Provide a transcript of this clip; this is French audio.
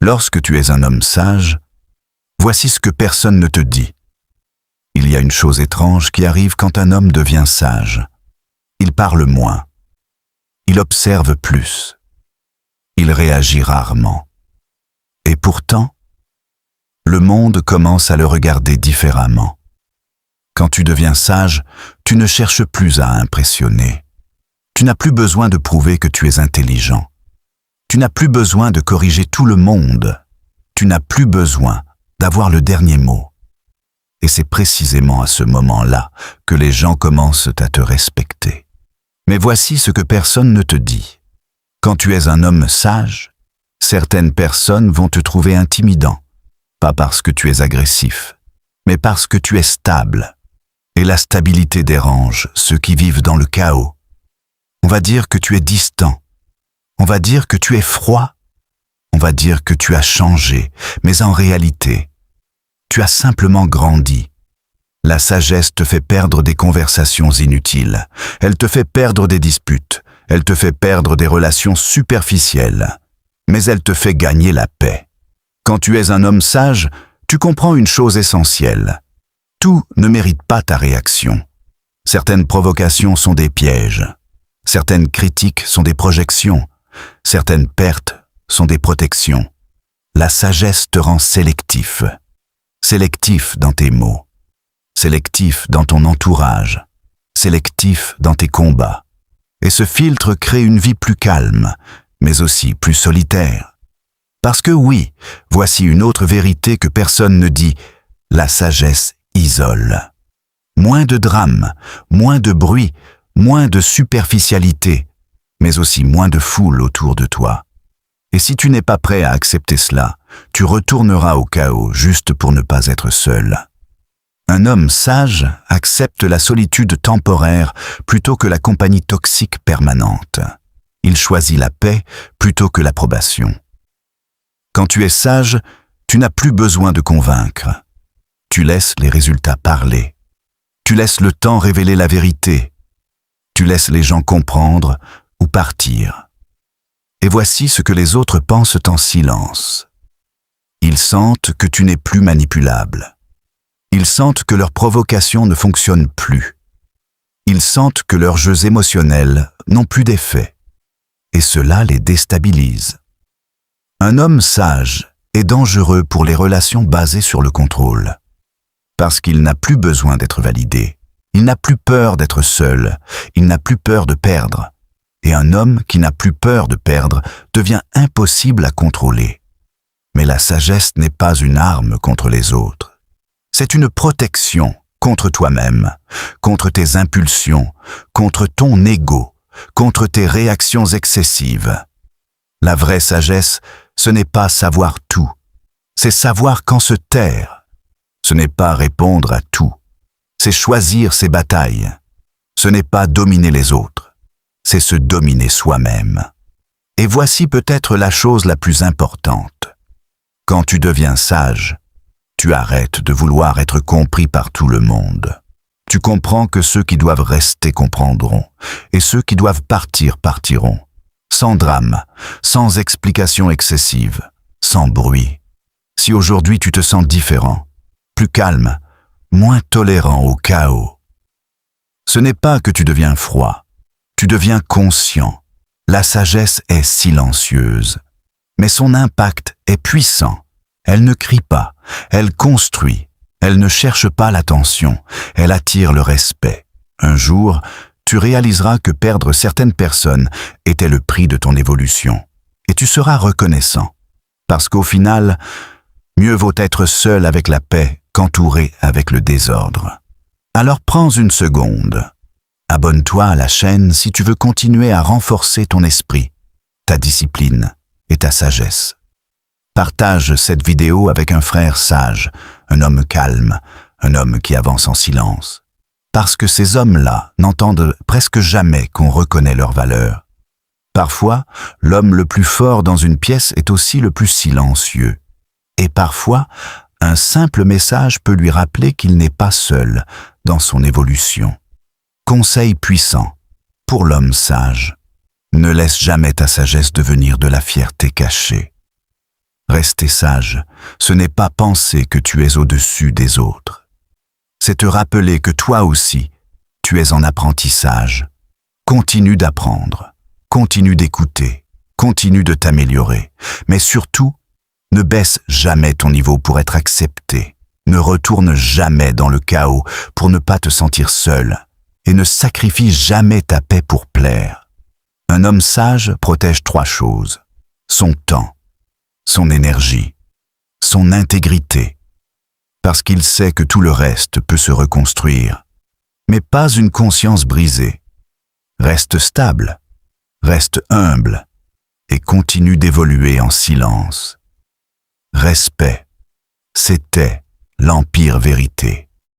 Lorsque tu es un homme sage, voici ce que personne ne te dit. Il y a une chose étrange qui arrive quand un homme devient sage. Il parle moins. Il observe plus. Il réagit rarement. Et pourtant, le monde commence à le regarder différemment. Quand tu deviens sage, tu ne cherches plus à impressionner. Tu n'as plus besoin de prouver que tu es intelligent. Tu n'as plus besoin de corriger tout le monde. Tu n'as plus besoin d'avoir le dernier mot. Et c'est précisément à ce moment-là que les gens commencent à te respecter. Mais voici ce que personne ne te dit. Quand tu es un homme sage, certaines personnes vont te trouver intimidant. Pas parce que tu es agressif, mais parce que tu es stable. Et la stabilité dérange ceux qui vivent dans le chaos. On va dire que tu es distant. On va dire que tu es froid. On va dire que tu as changé, mais en réalité, tu as simplement grandi. La sagesse te fait perdre des conversations inutiles. Elle te fait perdre des disputes. Elle te fait perdre des relations superficielles. Mais elle te fait gagner la paix. Quand tu es un homme sage, tu comprends une chose essentielle. Tout ne mérite pas ta réaction. Certaines provocations sont des pièges. Certaines critiques sont des projections. Certaines pertes sont des protections. La sagesse te rend sélectif. Sélectif dans tes mots. Sélectif dans ton entourage. Sélectif dans tes combats. Et ce filtre crée une vie plus calme, mais aussi plus solitaire. Parce que oui, voici une autre vérité que personne ne dit, la sagesse isole. Moins de drame, moins de bruit, moins de superficialité, mais aussi moins de foule autour de toi. Et si tu n'es pas prêt à accepter cela, tu retourneras au chaos juste pour ne pas être seul. Un homme sage accepte la solitude temporaire plutôt que la compagnie toxique permanente. Il choisit la paix plutôt que l'approbation. Quand tu es sage, tu n'as plus besoin de convaincre. Tu laisses les résultats parler. Tu laisses le temps révéler la vérité. Tu laisses les gens comprendre ou partir. Et voici ce que les autres pensent en silence. Ils sentent que tu n'es plus manipulable. Ils sentent que leurs provocations ne fonctionnent plus. Ils sentent que leurs jeux émotionnels n'ont plus d'effet. Et cela les déstabilise. Un homme sage est dangereux pour les relations basées sur le contrôle. Parce qu'il n'a plus besoin d'être validé. Il n'a plus peur d'être seul. Il n'a plus peur de perdre. Et un homme qui n'a plus peur de perdre devient impossible à contrôler. Mais la sagesse n'est pas une arme contre les autres. C'est une protection contre toi-même, contre tes impulsions, contre ton ego, contre tes réactions excessives. La vraie sagesse, ce n'est pas savoir tout. C'est savoir quand se taire. Ce n'est pas répondre à tout. C'est choisir ses batailles. Ce n'est pas dominer les autres. C'est se dominer soi-même. Et voici peut-être la chose la plus importante. Quand tu deviens sage, tu arrêtes de vouloir être compris par tout le monde. Tu comprends que ceux qui doivent rester comprendront, et ceux qui doivent partir partiront, sans drame, sans explication excessive, sans bruit. Si aujourd'hui tu te sens différent, plus calme, moins tolérant au chaos, ce n'est pas que tu deviens froid, tu deviens conscient. La sagesse est silencieuse, mais son impact est puissant. Elle ne crie pas, elle construit, elle ne cherche pas l'attention, elle attire le respect. Un jour, tu réaliseras que perdre certaines personnes était le prix de ton évolution, et tu seras reconnaissant. Parce qu'au final, mieux vaut être seul avec la paix qu'entouré avec le désordre. Alors prends une seconde. Abonne-toi à la chaîne si tu veux continuer à renforcer ton esprit, ta discipline et ta sagesse. Partage cette vidéo avec un frère sage, un homme calme, un homme qui avance en silence. Parce que ces hommes-là n'entendent presque jamais qu'on reconnaît leur valeur. Parfois, l'homme le plus fort dans une pièce est aussi le plus silencieux. Et parfois, un simple message peut lui rappeler qu'il n'est pas seul dans son évolution. Conseil puissant pour l'homme sage. Ne laisse jamais ta sagesse devenir de la fierté cachée. Rester sage, ce n'est pas penser que tu es au-dessus des autres. C'est te rappeler que toi aussi, tu es en apprentissage. Continue d'apprendre, continue d'écouter, continue de t'améliorer, mais surtout, ne baisse jamais ton niveau pour être accepté. Ne retourne jamais dans le chaos pour ne pas te sentir seul et ne sacrifie jamais ta paix pour plaire. Un homme sage protège 3 choses: son temps, son énergie, son intégrité, parce qu'il sait que tout le reste peut se reconstruire, mais pas une conscience brisée. Reste stable, reste humble et continue d'évoluer en silence. Respect, c'était l'Empire Vérité.